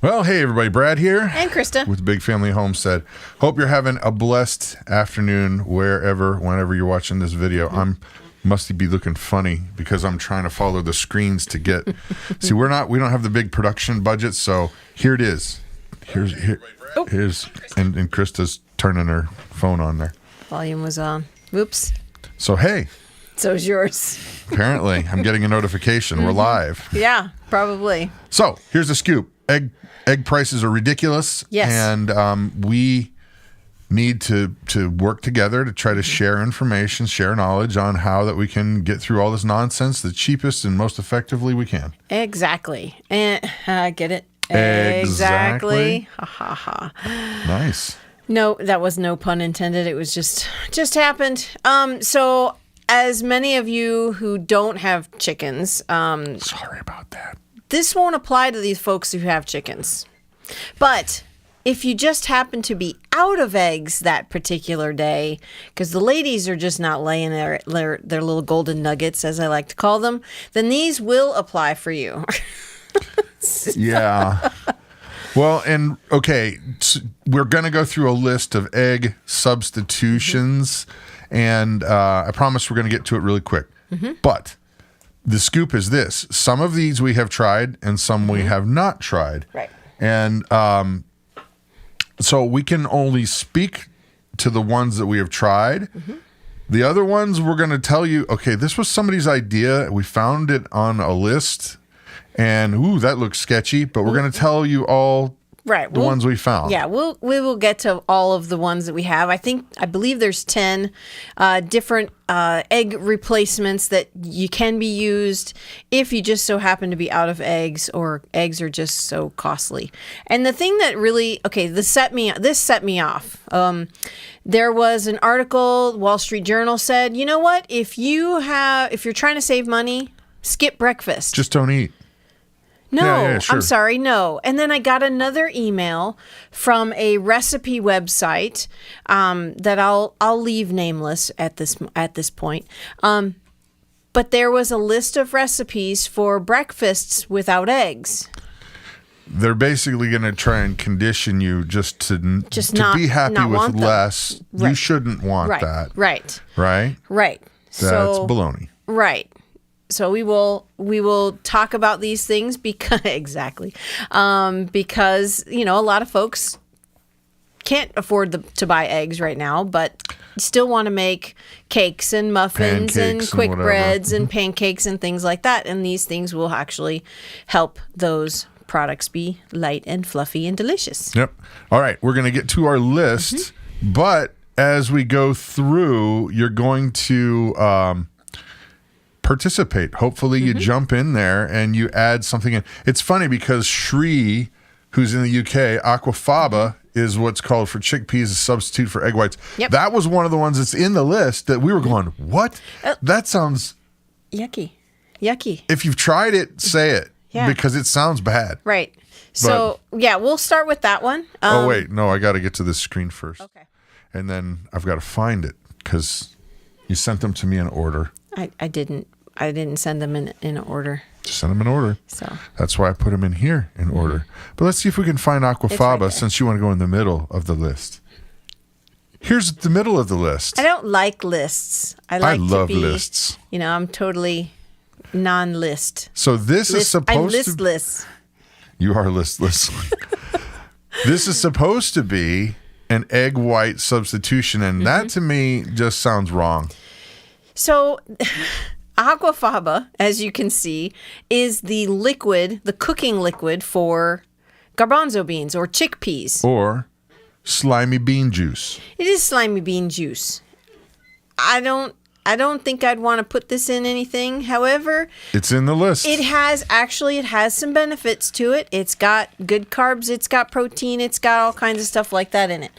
Well, hey everybody, Brad here. And Christa. With Big Family Homestead. Hope you're having a blessed afternoon whenever you're watching this video. Must be looking funny because I'm trying to follow the screens to get. See, we don't have the big production budget, so here it is. Here's and Krista's turning her phone on there. Volume was on. Whoops. So hey. So is yours. Apparently, I'm getting a notification. We're live. Yeah, probably. So here's the scoop. Egg prices are ridiculous. Yes. And we need to work together to try to share information, share knowledge on how that we can get through all this nonsense the cheapest and most effectively we can. Exactly. And get it? Exactly. Ha ha ha. Nice. No, that was no pun intended. It was just happened. So as many of you who don't have chickens, sorry about that. This won't apply to these folks who have chickens. But if you just happen to be out of eggs that particular day, because the ladies are just not laying their little golden nuggets, as I like to call them, then these will apply for you. Yeah. Well, and okay, we're going to go through a list of egg substitutions, and I promise we're going to get to it really quick. But the scoop is this. Some of these we have tried and some we have not tried. Right. And so we can only speak to the ones that we have tried. The other ones we're going to tell you, okay, this was somebody's idea. We found it on a list and ooh, that looks sketchy, but we're going to tell you all the ones we found. Yeah, we will get to all of the ones that we have. I believe there's 10 different egg replacements that you can be used if you just so happen to be out of eggs or eggs are just so costly. And the thing that really, this set me off. There was an article, Wall Street Journal said, you know what? If you're trying to save money, skip breakfast. Just don't eat. No, yeah, sure. I'm sorry, no. And then I got another email from a recipe website that I'll leave nameless at this point. But there was a list of recipes for breakfasts without eggs. They're basically going to try and condition you to be happy with less. Right. You shouldn't want that. Right. Right? Right. That's baloney. Right. So we will talk about these things because because a lot of folks can't afford to buy eggs right now, but still want to make cakes and muffins and quick breads and pancakes and things like that. And these things will actually help those products be light and fluffy and delicious. Yep. All right, we're going to get to our list, but as we go through, you're going to participate. Hopefully you jump in there and you add something in. It's funny because Shri, who's in the UK, Aquafaba is what's called for chickpeas a substitute for egg whites. Yep. That was one of the ones that's in the list that we were going, what? That sounds yucky. If you've tried it, say it. Yeah. Because it sounds bad. Right. So, we'll start with that one. Oh, wait. No, I got to get to this screen first. Okay. And then I've got to find it because you sent them to me in order. I didn't send them in order. Just send them in order. So that's why I put them in here in order. But let's see if we can find Aquafaba right since you want to go in the middle of the list. Here's the middle of the list. I don't like lists. I love lists. I'm totally non-list. So this is supposed I'm listless. You are listless. This is supposed to be an egg white substitution, and that to me just sounds wrong. So Aquafaba, as you can see, is the cooking liquid for garbanzo beans or chickpeas. Or slimy bean juice. It is slimy bean juice. I don't think I'd want to put this in anything. However, it's in the list. It has some benefits to it. It's got good carbs, it's got protein, it's got all kinds of stuff like that in it.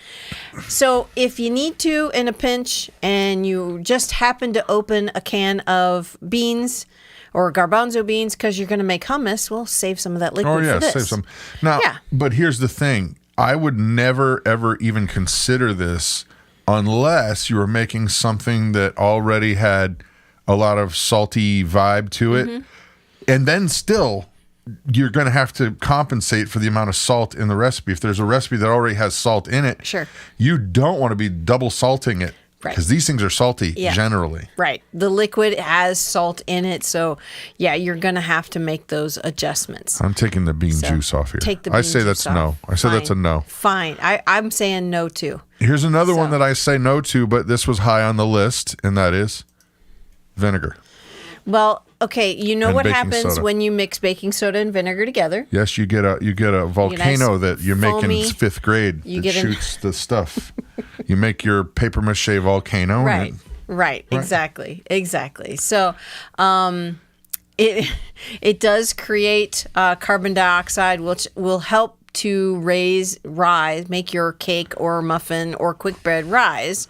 So if you need to in a pinch and you just happen to open a can of beans or garbanzo beans because you're going to make hummus, well, save some of that liquid for this. Save some. Now, but here's the thing. I would never, ever even consider this unless you were making something that already had a lot of salty vibe to it. And then still, you're going to have to compensate for the amount of salt in the recipe. If there's a recipe that already has salt in it, Sure. you don't want to be double salting it. Right. Because these things are salty generally. Right. The liquid has salt in it. So, yeah, you're going to have to make those adjustments. I'm taking the bean juice off here. Take the bean I say juice that's off. no. I say that's a no. Fine. I'm saying no, too. Here's another one that I say no to, but this was high on the list, and that is vinegar. Well, okay, you know And what baking happens soda. when you mix baking soda and vinegar together? Yes, you get a volcano nice that you make foamy- in 5th grade that get shoots the stuff. You make your paper mache volcano. Right. Right. Exactly. So, it does create carbon dioxide, which will help to rise, make your cake or muffin or quick bread rise.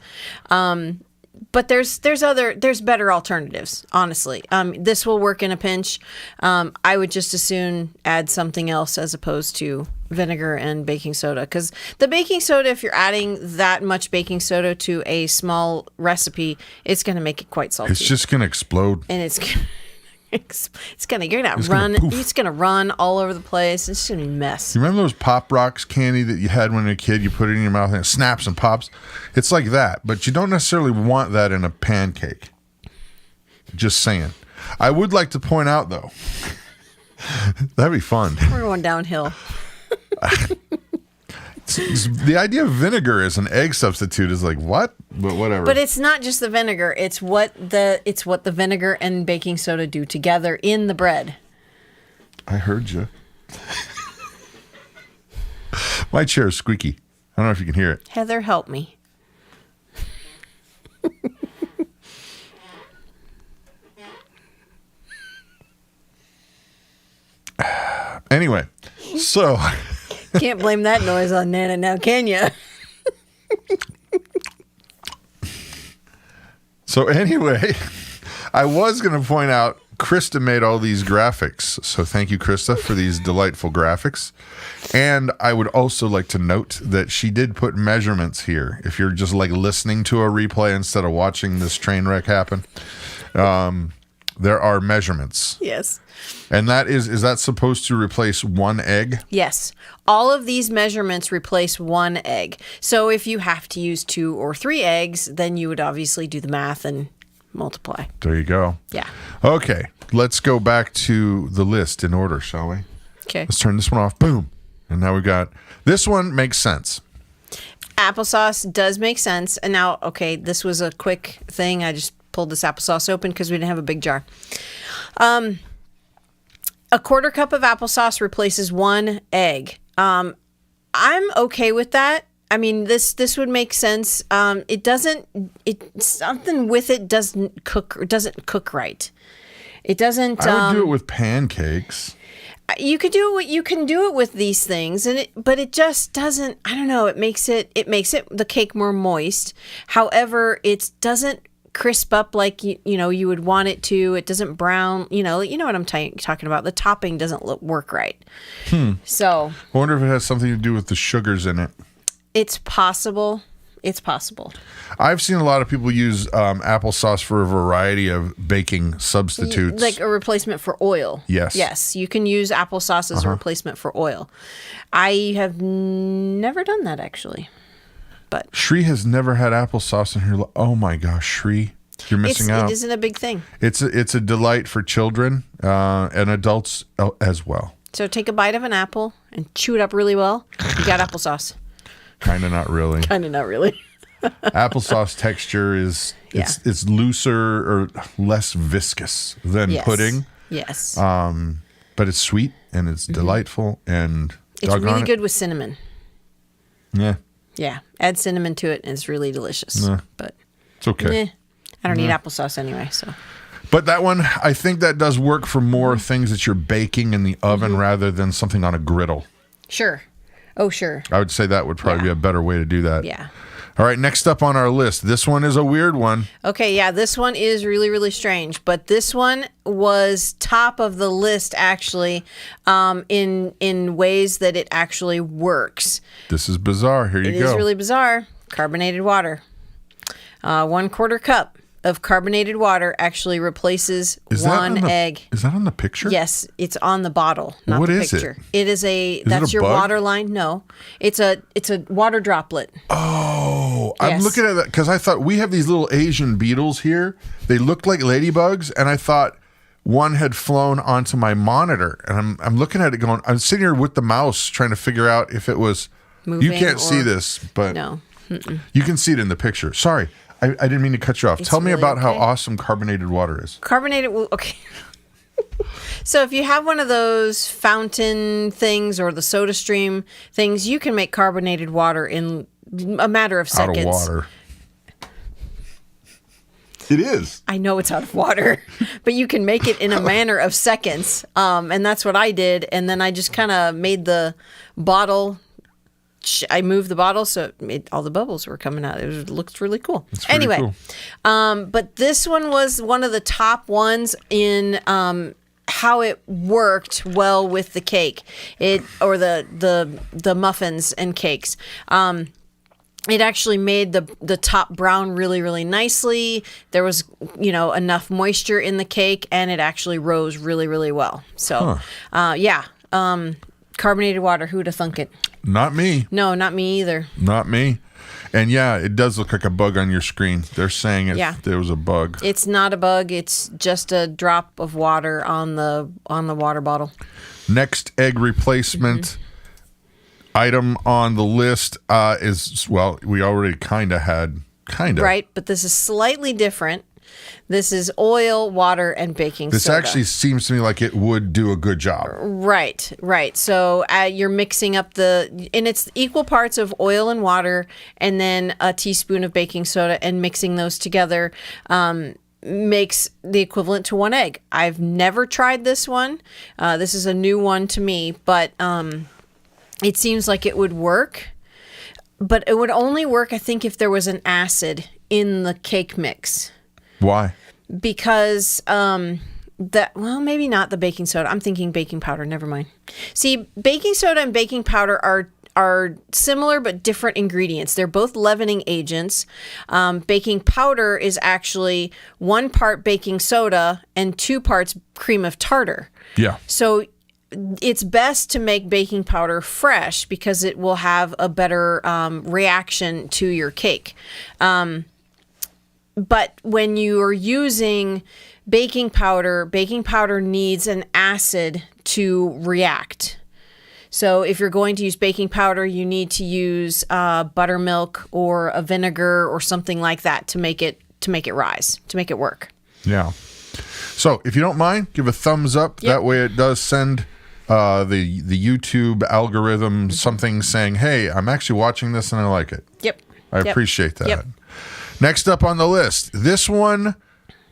But there's better alternatives, honestly. This will work in a pinch. I would just as soon add something else as opposed to vinegar and baking soda, because the baking soda, if you're adding that much baking soda to a small recipe, it's going to make it quite salty. It's just going to explode. And it's gonna run all over the place. It's gonna be a mess. You remember those Pop Rocks candy that you had when you were a kid? You put it in your mouth and it snaps and pops. It's like that, but you don't necessarily want that in a pancake. Just saying. I would like to point out, though, that'd be fun. We're going downhill. The idea of vinegar as an egg substitute is like, what? But whatever. But it's not just the vinegar. It's what the vinegar and baking soda do together in the bread. I heard you. My chair is squeaky. I don't know if you can hear it. Heather, help me. Anyway, so... Can't blame that noise on Nana now, can you? So anyway, I was going to point out Christa made all these graphics. So thank you, Christa, for these delightful graphics. And I would also like to note that she did put measurements here. If you're just like listening to a replay instead of watching this train wreck happen, there are measurements. Yes. And that is that supposed to replace one egg? Yes. All of these measurements replace one egg. So if you have to use 2 or 3 eggs, then you would obviously do the math and multiply. There you go. Yeah. Okay. Let's go back to the list in order, shall we? Okay. Let's turn this one off. Boom. And now we got this one makes sense. Applesauce does make sense. And now, okay, this was a quick thing. I just pulled this applesauce open because we didn't have a big jar. A 1/4 cup of applesauce replaces 1 egg. I'm okay with that. I mean, this would make sense. Something with it doesn't cook right. It doesn't. I would do it with pancakes. You could do it. You can do it with these things, but it just doesn't. I don't know. It makes it the cake more moist. However, it doesn't crisp up like you would want it to. It doesn't brown. You know what I'm talking about. The topping doesn't work right. So I wonder if it has something to do with the sugars in it. it's possible. It's possible. I've seen a lot of people use applesauce for a variety of baking substitutes. Like a replacement for oil. Yes. Yes, you can use applesauce as a replacement for oil. I have never done that, actually. But Shri has never had applesauce in her life. Oh my gosh, Shri, you're missing out. It isn't a big thing. It's a delight for children and adults as well. So take a bite of an apple and chew it up really well. You got applesauce. Kind of not really. Kind of not really. Applesauce texture is it's looser or less viscous than pudding. Yes. But it's sweet and it's delightful and it's really good with cinnamon. Yeah. Yeah. Add cinnamon to it and it's really delicious. But it's okay. I don't eat applesauce anyway, so. But that one, I think that does work for more things that you're baking in the oven rather than something on a griddle. Sure. Oh, sure. I would say that would probably be a better way to do that. Yeah. All right, next up on our list. This one is a weird one. Okay, yeah, this one is really, really strange. But this one was top of the list, actually, in ways that it actually works. This is bizarre. Here you go. It is really bizarre. Carbonated water. 1/4 cup. of carbonated water actually replaces one egg. Is that on the picture? Yes, it's on the bottle, not What the is picture. it? That's your bug? water line. No, it's a water droplet. Oh, I'm Yes. looking at that because I thought we have these little Asian beetles here. They looked like ladybugs, and I thought one had flown onto my monitor. And I'm looking at it going, I'm sitting here with the mouse trying to figure out if it was. Moving You can't see this, but No. you can see it in the picture. Sorry, I didn't mean to cut you off. It's Tell me really about how okay. awesome carbonated water is. Okay. So if you have one of those fountain things or the soda stream things, you can make carbonated water in a matter of seconds. Out of water. It is. I know it's out of water, but you can make it in a manner of seconds. And that's what I did. And then I just kind of made the bottle. I moved the bottle so all the bubbles were coming out. It looked really cool. Anyway, cool. But this one was one of the top ones in how it worked well with the cake, the muffins and cakes. It actually made the top brown really, really nicely. There was, enough moisture in the cake, and it actually rose really, really well. So, carbonated water, who'd have thunk it? Not me. No, not me either. Not me. And yeah, it does look like a bug on your screen. They're saying there was a bug. It's not a bug. It's just a drop of water on the water bottle. Next egg replacement item on the list is, well, we already kind of had. Right, but this is slightly different. This is oil, water, and baking soda. This actually seems to me like it would do a good job. Right. So you're mixing up and it's equal parts of oil and water, and then a teaspoon of baking soda, and mixing those together makes the equivalent to one egg. I've never tried this one. This is a new one to me, but it seems like it would work. But it would only work, I think, if there was an acid in the cake mix. Why? Because maybe not the baking soda. I'm thinking baking powder. Never mind. See, baking soda and baking powder are similar but different ingredients. They're both leavening agents. Baking powder is actually 1 part baking soda and 2 parts cream of tartar. Yeah. So it's best to make baking powder fresh because it will have a better reaction to your cake. But when you are using baking powder needs an acid to react. So if you're going to use baking powder, you need to use buttermilk or a vinegar or something like that to make it rise, to make it work. Yeah. So if you don't mind, give a thumbs up. Yep. That way it does send the YouTube algorithm something saying, hey, I'm actually watching this and I like it. Yep. I appreciate that. Yep. Next up on the list, this one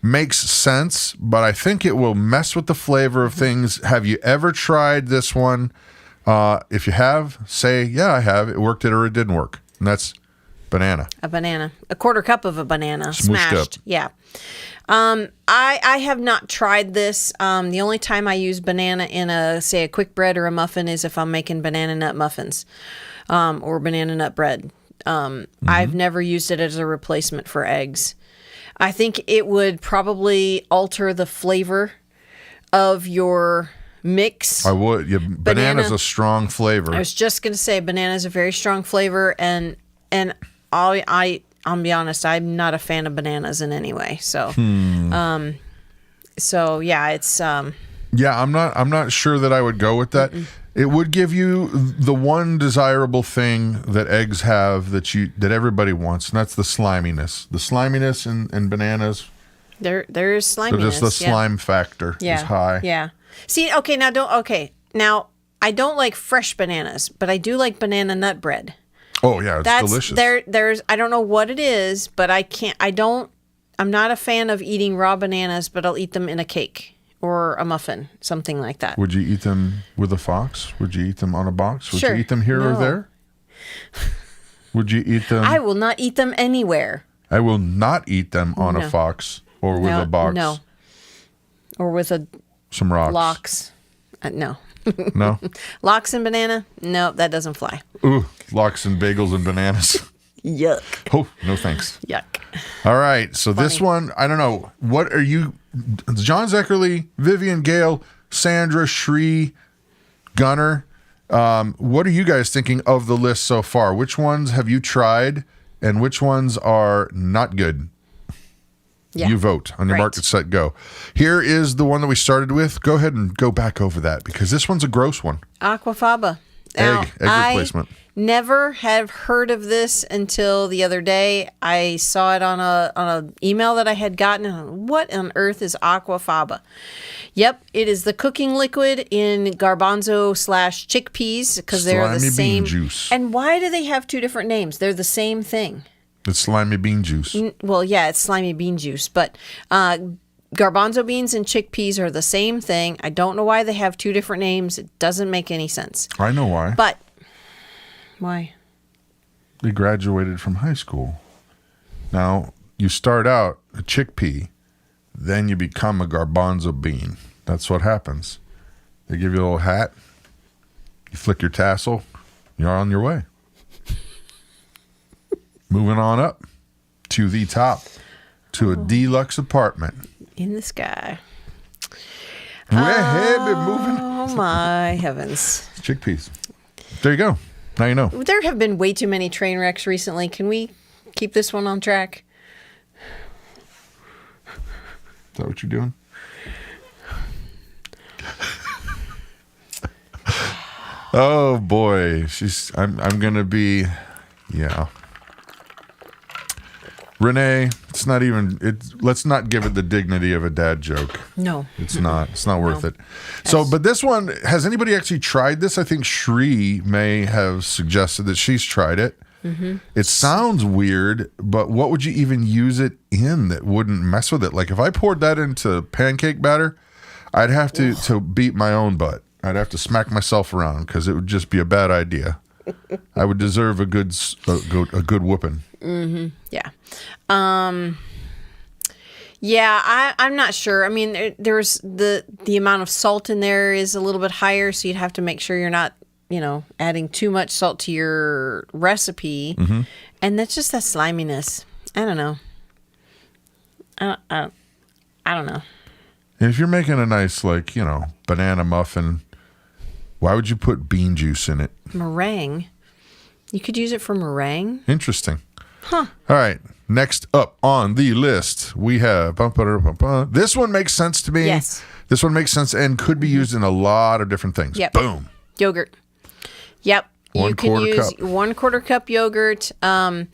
makes sense, but I think it will mess with the flavor of things. Have you ever tried this one? If you have, say, yeah, I have. It worked or it didn't work. And that's banana. A banana. A 1/4 cup of a banana. Smooshed smashed. up. Yeah. I have not tried this. The only time I use banana in a quick bread or a muffin is if I'm making banana nut muffins or banana nut bread. I've never used it as a replacement for eggs. I think it would probably alter the flavor of your mix. I would. Yeah, banana's a strong flavor. I was just going to say banana's a very strong flavor, and I'll be honest, I'm not a fan of bananas in any way. So, so yeah, it's Yeah, I'm not sure that I would go with that. It would give you the one desirable thing that eggs have that everybody wants, and that's the sliminess. The sliminess in bananas. There is sliminess. So just the slime factor is high. Yeah. See, now I don't like fresh bananas, but I do like banana nut bread. Oh yeah, it's delicious. There's I don't know what it is, but I'm not a fan of eating raw bananas, but I'll eat them in a cake or a muffin, something like that. Would you eat them with a fox? Would you eat them on a box? Would Sure. you eat them here or there? Would you eat them? I will not eat them anywhere. I will not eat them on a fox or with a box. No. Or with some rocks. Lox. No. No? Lox and banana? No, that doesn't fly. Ooh, lox and bagels and bananas. Yuck. Oh, no thanks. Yuck. All right. So this one, I don't know. What are you, John Zeckerly, Vivian Gale, Sandra, Shree, Gunner? What are you guys thinking of the list so far? Which ones have you tried and which ones are not good? Yeah. You vote on your market, set, go. Here is the one that we started with. Go ahead and go back over that because this one's a gross one. Aquafaba. Egg replacement. Never have heard of this until the other day. I saw it on a email that I had gotten. And what on earth is Aquafaba? Yep, it is the cooking liquid in garbanzo/chickpeas because they're the same. Bean juice. And why do they have two different names? They're the same thing. It's slimy bean juice. Well, yeah, it's slimy bean juice, but garbanzo beans and chickpeas are the same thing. I don't know why they have two different names. It doesn't make any sense. I know why. But why? They graduated from high school. Now, you start out a chickpea, then you become a garbanzo bean. That's what happens. They give you a little hat, you flick your tassel, you're on your way. Moving on up to the top, to a deluxe apartment. In the sky. We're moving. Oh, my heavens. Chickpeas. There you go. Now you know. There have been way too many train wrecks recently. Can we keep this one on track? Is that what you're doing? Oh boy, I'm gonna be, yeah. Renee, it's not even. Let's not give it the dignity of a dad joke. No, it's not. It's not worth it. So, but this one, has anybody actually tried this? I think Shree may have suggested that she's tried it. Mm-hmm. It sounds weird, but what would you even use it in that wouldn't mess with it? Like if I poured that into pancake batter, I'd have to beat my own butt. I'd have to smack myself around because it would just be a bad idea. I would deserve a good whooping. Mm-hmm. Yeah. Yeah, I'm not sure. I mean, there's the amount of salt in there is a little bit higher, so you'd have to make sure you're not, adding too much salt to your recipe. Mm-hmm. And that's just that sliminess. I don't know. I don't know. If you're making a nice, banana muffin, why would you put bean juice in it? Meringue. You could use it for meringue. Interesting. Huh. All right. Next up on the list, we have... This one makes sense to me. Yes. This one makes sense and could be used in a lot of different things. Yep. Boom. Yogurt. Yep. You can use 1/4 cup yogurt. Can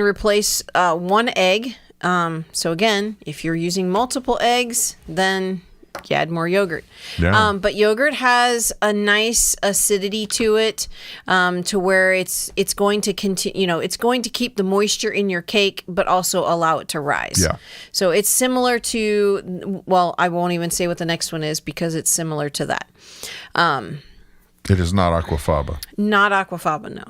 replace 1 egg. So again, if you're using multiple eggs, then you add more yogurt. Yeah. But yogurt has a nice acidity to it, to where it's going to continue. It's going to keep the moisture in your cake, but also allow it to rise. Yeah. So it's similar to. Well, I won't even say what the next one is because it's similar to that. It is not Aquafaba. Not Aquafaba, no.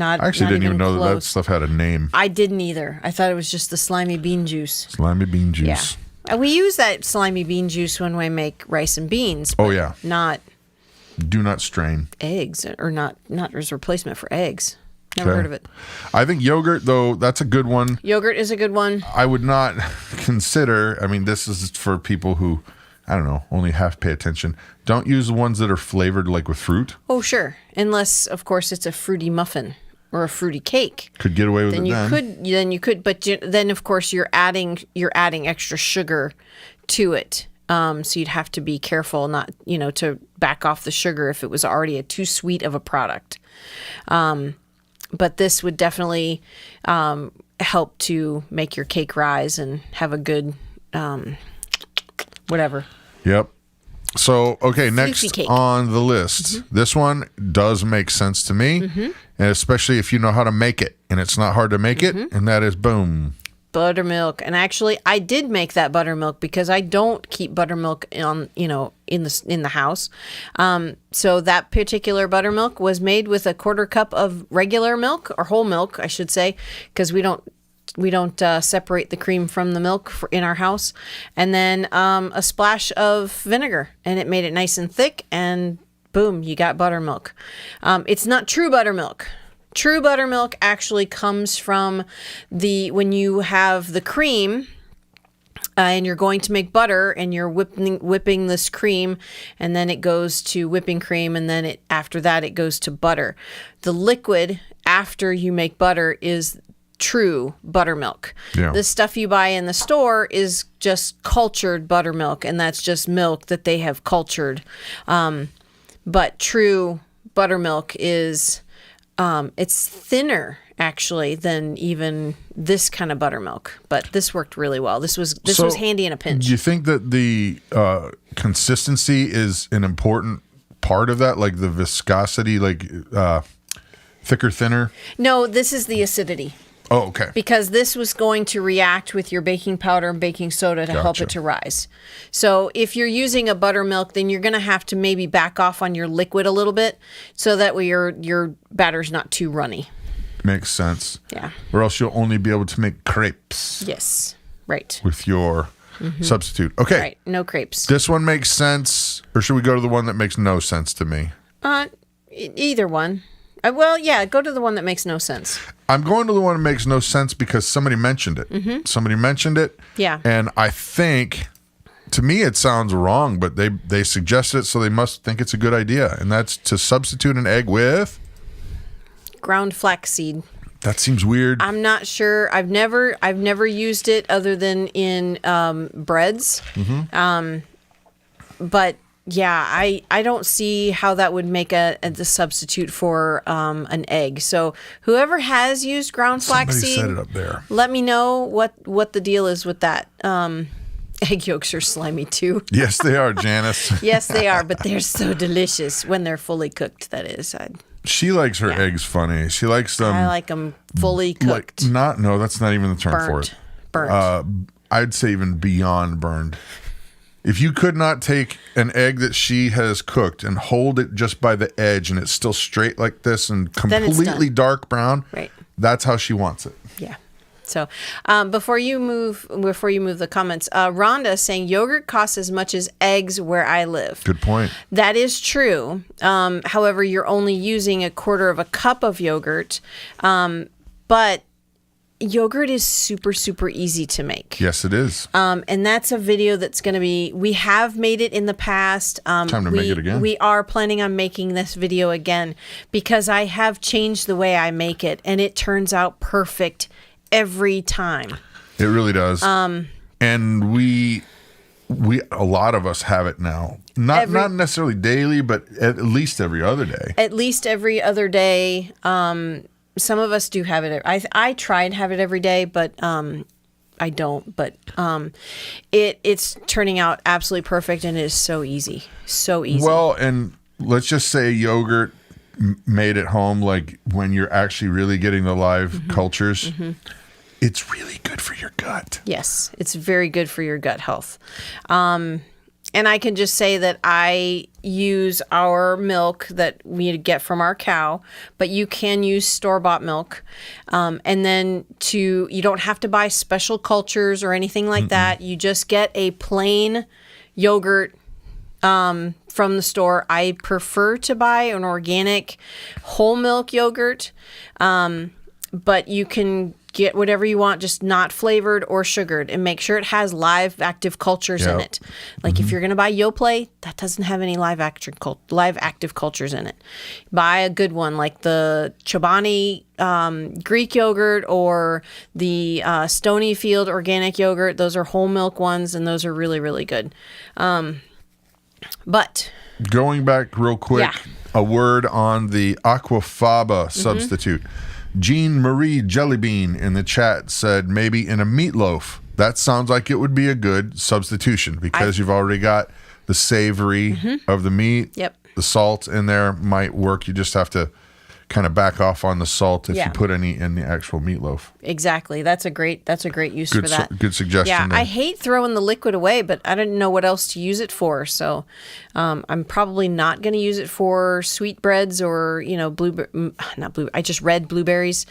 I actually didn't even know that stuff had a name. I didn't either. I thought it was just the slimy bean juice. Slimy bean juice. Yeah. And we use that slimy bean juice when we make rice and beans. Oh, yeah. Not do not strain. Eggs, or not as a replacement for eggs. Never heard of it. I think yogurt, though, that's a good one. Yogurt is a good one. I would not consider, this is for people who, I don't know, only half pay attention. Don't use the ones that are flavored like with fruit. Oh, sure. Unless, of course, it's a fruity muffin or a fruity cake. Could get away with it then. You could, but then, of course, you're adding extra sugar to it. So you'd have to be careful not, to back off the sugar if it was already too sweet of a product. But this would definitely help to make your cake rise and have a good whatever. Yep. So, okay, next on the list. Mm-hmm. This one does make sense to me, and especially if you know how to make it, and it's not hard to make it, and that is boom. Buttermilk. And actually, I did make that buttermilk because I don't keep buttermilk in the house. So that particular buttermilk was made with a 1/4 cup of regular milk, or whole milk, I should say, because we don't separate the cream from the milk in our house, and then a splash of vinegar, and it made it nice and thick, and boom, you got buttermilk. It's not true buttermilk. True buttermilk actually comes from when you have the cream and you're going to make butter and you're whipping this cream, and then it goes to whipping cream, and then after that it goes to butter. The liquid after you make butter is true buttermilk. Yeah. The stuff you buy in the store is just cultured buttermilk, and that's just milk that they have cultured. But true buttermilk is it's thinner actually than even this kind of buttermilk, but this worked really well. This was handy in a pinch. Do you think that the consistency is an important part of that, like the viscosity, like thicker, thinner? No, this is the acidity. Oh, okay. Because this was going to react with your baking powder and baking soda to help it to rise. So if you're using a buttermilk, then you're going to have to maybe back off on your liquid a little bit so that way your batter's not too runny. Makes sense. Yeah. Or else you'll only be able to make crepes. Yes. Right. With your substitute. Okay. Right. No crepes. This one makes sense, or should we go to the one that makes no sense to me? Either one. Well, yeah, go to the one that makes no sense. I'm going to the one that makes no sense because somebody mentioned it. Somebody mentioned it. Yeah. And I think, to me, it sounds wrong, but they suggested it, so they must think it's a good idea. And that's to substitute an egg with ground flaxseed. That seems weird. I'm not sure. I've never used it other than in breads. But yeah, I don't see how that would make a substitute for an egg. So whoever has used ground flaxseed, set it up there. Let me know what the deal is with that. Egg yolks are slimy too. Yes, they are, Janice. Yes, they are, but they're so delicious when they're fully cooked. That is. She likes her eggs funny. She likes them. I like them fully cooked. No, that's not even the term for it. Burnt. I'd say even beyond burned. If you could not take an egg that she has cooked and hold it just by the edge and it's still straight like this and completely dark brown, right? That's how she wants it. Yeah. So before you move the comments, Rhonda saying yogurt costs as much as eggs where I live. Good point. That is true. However, you're only using 1/4 cup of yogurt, but yogurt is super, super easy to make. Yes, it is. And that's a video that's going to be, we have made it in the past. Time to make it again. We are planning on making this video again because I have changed the way I make it and it turns out perfect every time. It really does. And we a lot of us have it now. Not necessarily daily, but at least every other day. At least every other day. Some of us do have it. I try and have it every day, but I don't. But it's turning out absolutely perfect, and it is so easy. So easy. Well, and let's just say yogurt made at home, like when you're actually really getting the live cultures, it's really good for your gut. Yes, it's very good for your gut health. And I can just say that I use our milk that we get from our cow, but you can use store-bought milk. And then you don't have to buy special cultures or anything like that. You just get a plain yogurt from the store. I prefer to buy an organic whole milk yogurt, but you can get whatever you want, just not flavored or sugared, and make sure it has live active cultures in it. Like if you're going to buy Yoplait, that doesn't have any live active cultures in it. Buy a good one like the Chobani Greek yogurt or the Stonyfield organic yogurt. Those are whole milk ones, and those are really, really good. But going back real quick, a word on the Aquafaba substitute. Jean Marie Jellybean in the chat said maybe in a meatloaf. That sounds like it would be a good substitution because you've already got the savory of the meat. Yep. The salt in there might work. You just have to kind of back off on the salt if you put any in the actual meatloaf. Exactly. That's a great use for that. Good suggestion. Yeah, there. I hate throwing the liquid away, but I didn't know what else to use it for. So I'm probably not going to use it for sweetbreads or, I just read blueberries,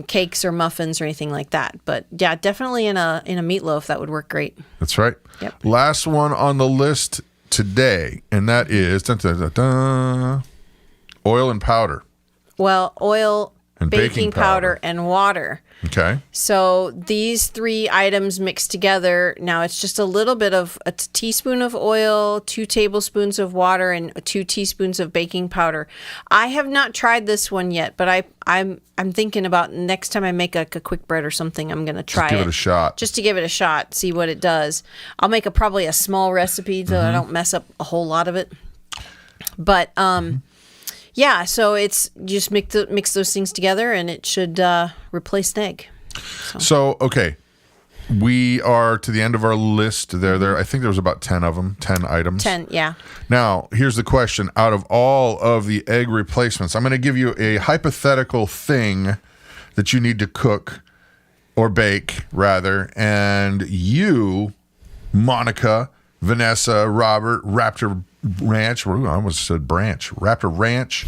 cakes or muffins or anything like that. But yeah, definitely in a meatloaf, that would work great. That's right. Yep. Last one on the list today, and that is oil and powder. oil, And baking powder, and water. Okay. So these 3 items mixed together. Now it's just a little bit of a teaspoon of oil, 2 tablespoons of water, and 2 teaspoons of baking powder. I have not tried this one yet, but I'm thinking about next time I make a quick bread or something, I'm gonna try it. Give it a shot. Just to give it a shot, see what it does. I'll make probably a small recipe so I don't mess up a whole lot of it. But yeah, so it's just mix those things together, and it should replace an egg. So, okay, we are to the end of our list. There. I think there was about 10 of them, 10 items. 10, yeah. Now, here's the question. Out of all of the egg replacements, I'm going to give you a hypothetical thing that you need to cook or bake, rather, and you, Monica, Vanessa, Robert, Raptor Ranch, I almost said branch, Raptor Ranch.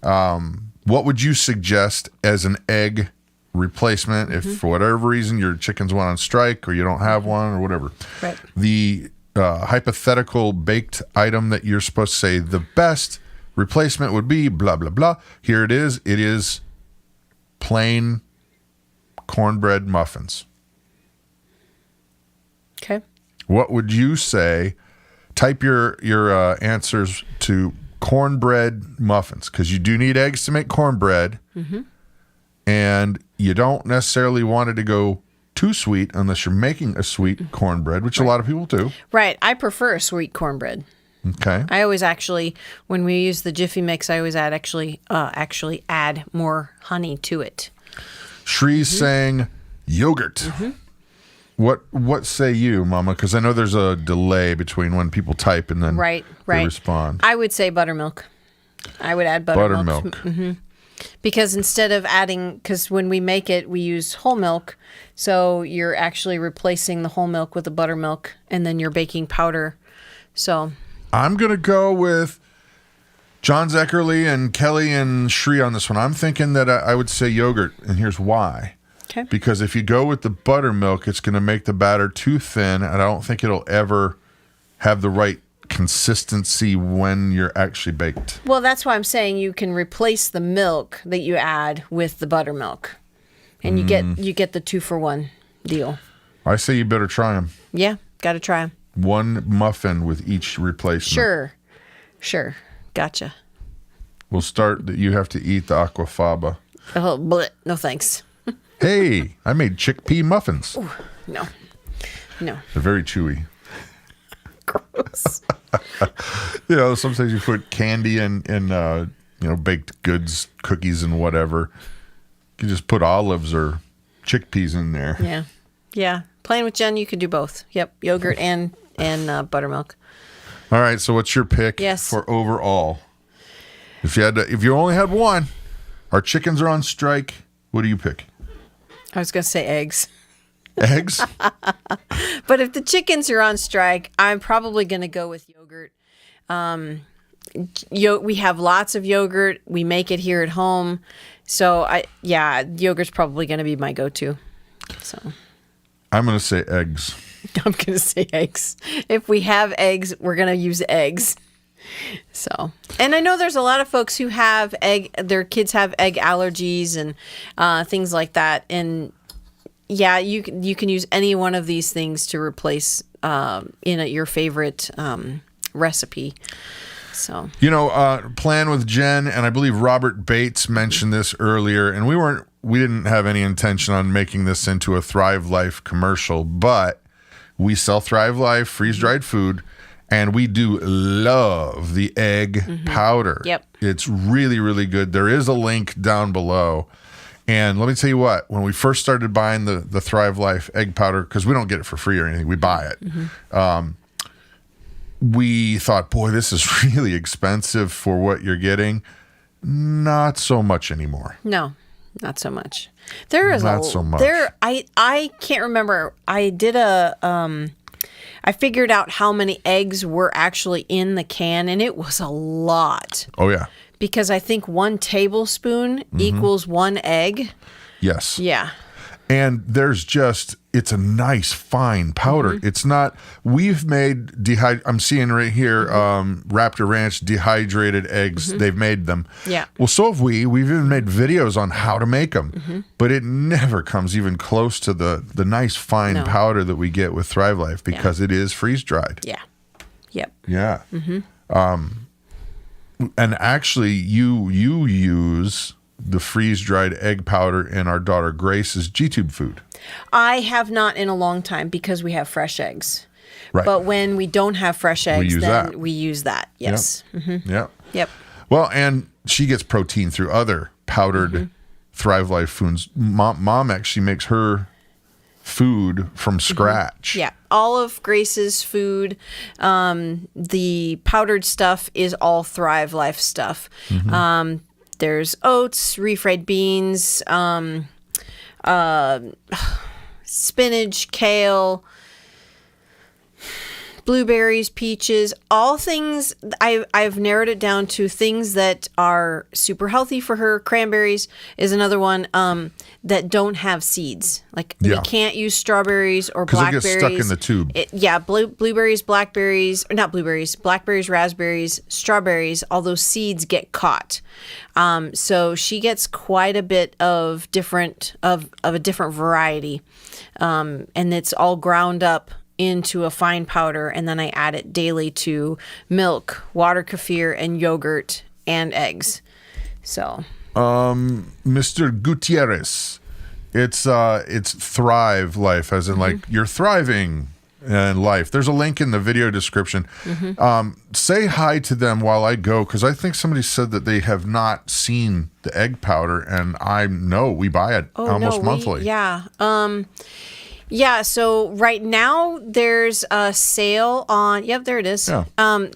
What would you suggest as an egg replacement if for whatever reason your chickens went on strike or you don't have one or whatever? Right. The hypothetical baked item that you're supposed to say the best replacement would be blah, blah, blah. Here it is. It is plain cornbread muffins. Okay. What would you say? Type your answers to cornbread muffins, because you do need eggs to make cornbread, and you don't necessarily want it to go too sweet unless you're making a sweet cornbread, which a lot of people do. Right. I prefer a sweet cornbread. Okay. I always actually, when we use the Jiffy Mix, I always actually add more honey to it. Shree's saying yogurt. What say you, Mama? Because I know there's a delay between when people type and then Right. they respond. I would say buttermilk. I would add buttermilk. Buttermilk. Because instead of adding, because when we make it, we use whole milk. So you're actually replacing the whole milk with the buttermilk and then your baking powder. So I'm going to go with John Zeckerly and Kelly and Shree on this one. I'm thinking that I would say yogurt, and here's why. okay. Because if you go with the buttermilk, it's going to make the batter too thin, and I don't think it'll ever have the right consistency when you're actually baked. Well, that's why I'm saying you can replace the milk that you add with the buttermilk, and you get the 2-for-1 deal. I say you better try them. Yeah, got to try them. One muffin with each replacement. Sure. Gotcha. We'll start that you have to eat the Aquafaba. Oh, bleh. No thanks. Hey, I made chickpea muffins. Ooh, no. They're very chewy. Gross. Sometimes you put candy and baked goods, cookies and whatever. You just put olives or chickpeas in there. Yeah. Playing with Jen, you could do both. Yep, yogurt and buttermilk. All right, so what's your pick for overall? If you only had one, our chickens are on strike. What do you pick? I was gonna say eggs. Eggs? But if the chickens are on strike, I'm probably gonna go with yogurt. We have lots of yogurt. We make it here at home, so yogurt's probably gonna be my go-to. So I'm gonna say eggs. I'm gonna say eggs. If we have eggs, we're gonna use eggs. So, and I know there's a lot of folks who have their kids have egg allergies and things like that. And yeah, you can use any one of these things to replace your favorite recipe. So, plan with Jen, and I believe Robert Bates mentioned this earlier, and we didn't have any intention on making this into a Thrive Life commercial, but we sell Thrive Life freeze-dried food, and we do love the egg powder. Yep. It's really, really good. There is a link down below. And let me tell you what, when we first started buying the Thrive Life egg powder, because we don't get it for free or anything, we buy it. We thought, boy, this is really expensive for what you're getting. Not so much anymore. No, not so much. There is not so much. I can't remember. I did I figured out how many eggs were actually in the can, and it was a lot. Oh, yeah. Because I think 1 tablespoon equals 1 egg. Yes. Yeah. And there's just, it's a nice fine powder. It's not. We've made I'm seeing right here Raptor Ranch dehydrated eggs. They've made them. Yeah. Well, so have we. We've even made videos on how to make them, but it never comes even close to the nice fine powder that we get with Thrive Life because it is freeze dried. Yeah. Yep. Yeah. And actually, you use the freeze-dried egg powder in our daughter Grace's G-tube food. I have not in a long time because we have fresh eggs. Right. But when we don't have fresh eggs, we use that. Yes. Yep. Yep. Yep. Well, and she gets protein through other powdered Thrive Life foods. Mom actually makes her food from scratch. Yeah. All of Grace's food, the powdered stuff is all Thrive Life stuff. There's oats, refried beans, spinach, kale, blueberries, peaches, all things. I've narrowed it down to things that are super healthy for her. Cranberries is another one that don't have seeds. Like we can't use strawberries or blackberries. Because it gets stuck in the tube. Blueberries, blackberries, or not blueberries, blackberries, raspberries, strawberries, all those seeds get caught. So she gets quite a bit of a different variety. And it's all ground up into a fine powder, and then I add it daily to milk, water, kefir, and yogurt and eggs. So, Mr. Gutierrez, it's Thrive Life, as in like you're thriving in life. There's a link in the video description. Say hi to them while I go, because I think somebody said that they have not seen the egg powder, and I know we buy it almost monthly. Yeah, so right now there's a sale on, there it is. Yeah.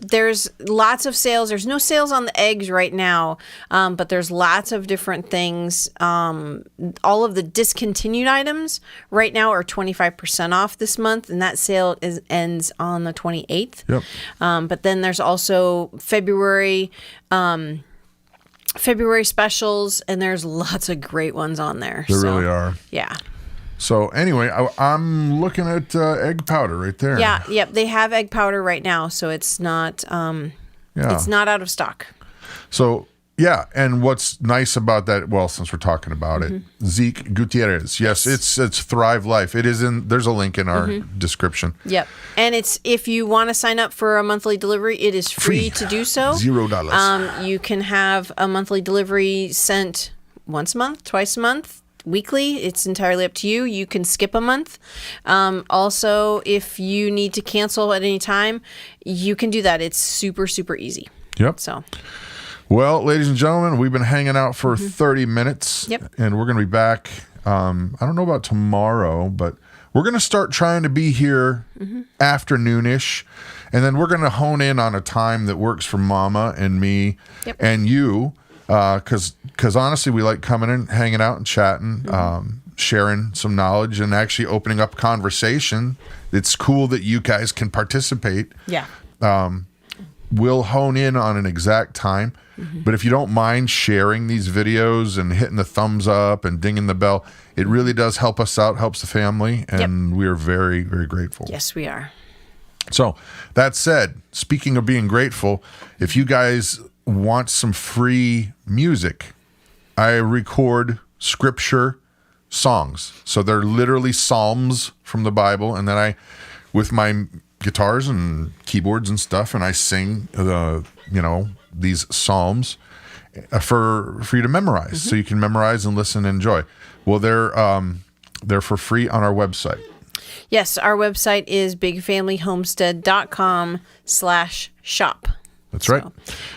There's lots of sales. There's no sales on the eggs right now, but there's lots of different things. All of the discontinued items right now are 25% off this month, and that sale ends on the 28th. Yep. But then there's also February specials, and there's lots of great ones on there. There really are. Yeah. So anyway, I'm looking at egg powder right there. Yeah, yep. They have egg powder right now, so it's not it's not out of stock. So yeah, and what's nice about that? Well, since we're talking about it, Zeke Gutierrez. Yes, it's Thrive Life. It is there's a link in our description. Yep, and it's if you want to sign up for a monthly delivery, it is free to do so. $0. You can have a monthly delivery sent once a month, twice a month, weekly. It's entirely up to you. You can skip a month. Also, if you need to cancel at any time, you can do that. It's super, super easy. Yep. So, well, ladies and gentlemen, we've been hanging out for 30 minutes. Yep. And we're going to be back. I don't know about tomorrow, but we're going to start trying to be here afternoonish. And then we're going to hone in on a time that works for Mama and me and you. Because honestly, we like coming in, hanging out and chatting, sharing some knowledge and actually opening up conversation. It's cool that you guys can participate. Yeah. We'll hone in on an exact time. But if you don't mind sharing these videos and hitting the thumbs up and dinging the bell, it really does help us out, helps the family. And we are very, very grateful. Yes, we are. So that said, speaking of being grateful, if you guys want some free music, I record scripture songs. So they're literally psalms from the Bible, and then I, with my guitars and keyboards and stuff, and I sing these psalms for you to memorize, so you can memorize and listen and enjoy. Well, they're for free on our website. Yes, our website is bigfamilyhomestead.com/shop. That's right.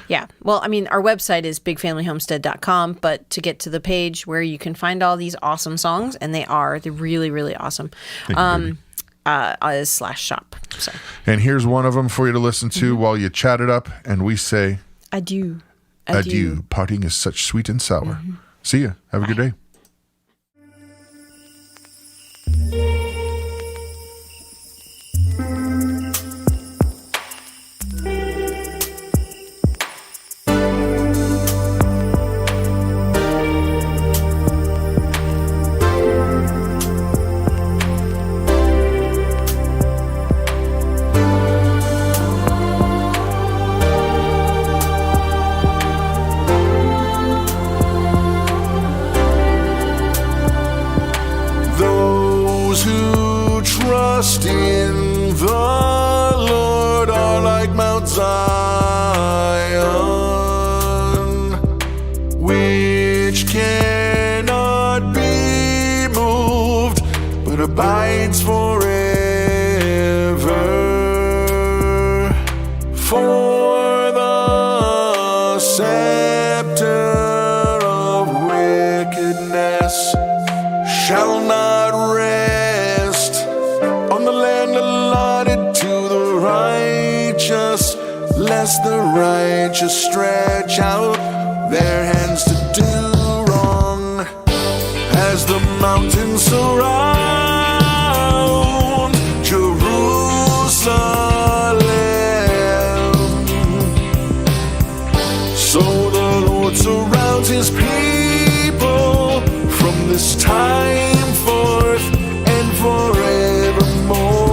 Yeah. Well, I mean, our website is bigfamilyhomestead.com, but to get to the page where you can find all these awesome songs, and they're really, really awesome, is /shop. So. And here's one of them for you to listen to while you chat it up, and we say, adieu. Adieu. Parting is such sweet and sour. See ya. Have a good day. trust in the Lord are like Mount Zion, which cannot be moved, but abides forever. For the scepter of wickedness shall not rest on the land allotted to the righteous, lest the righteous stretch out their hands to do wrong. As the mountains surround Jerusalem, so the Lord surrounds his people from this time forth and forevermore.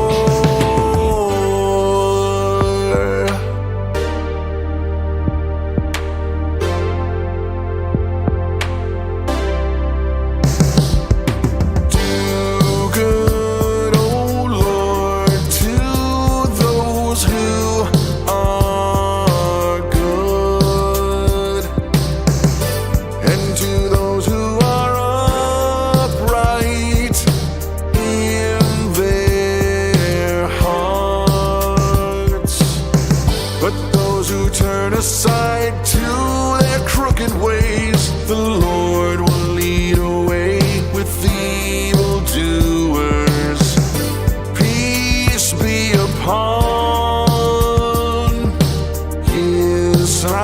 Do good, O Lord, to those who are good, and to those who are upright in their hearts. But those who turn aside to their crooked ways, the Lord will lead away with evildoers. Peace be upon Israel.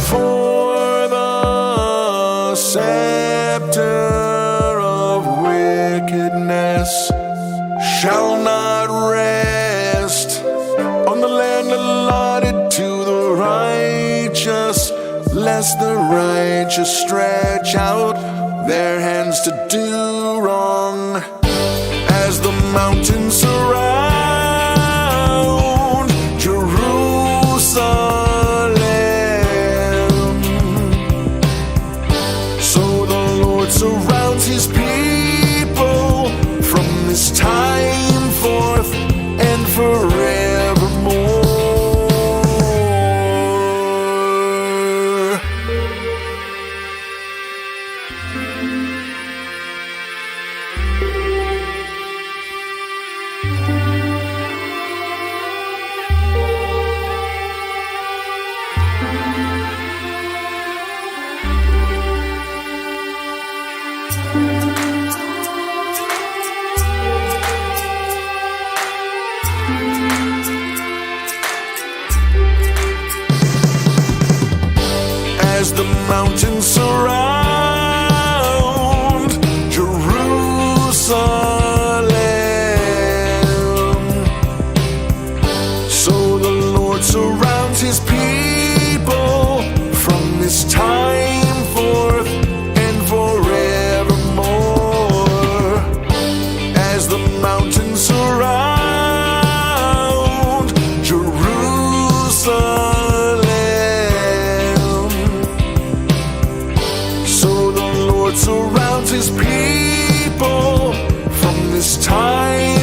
For the scepter of wickedness shall not rest on the land allotted to the righteous, lest the righteous stretch out their hands to do wrong. As the mountains surround Jerusalem, so the Lord surrounds his people from this time forth and forevermore. As the mountains surround Jerusalem, so the Lord surrounds his people from this time forth and forevermore. As the mountains surround Jerusalem, surrounds his people from this time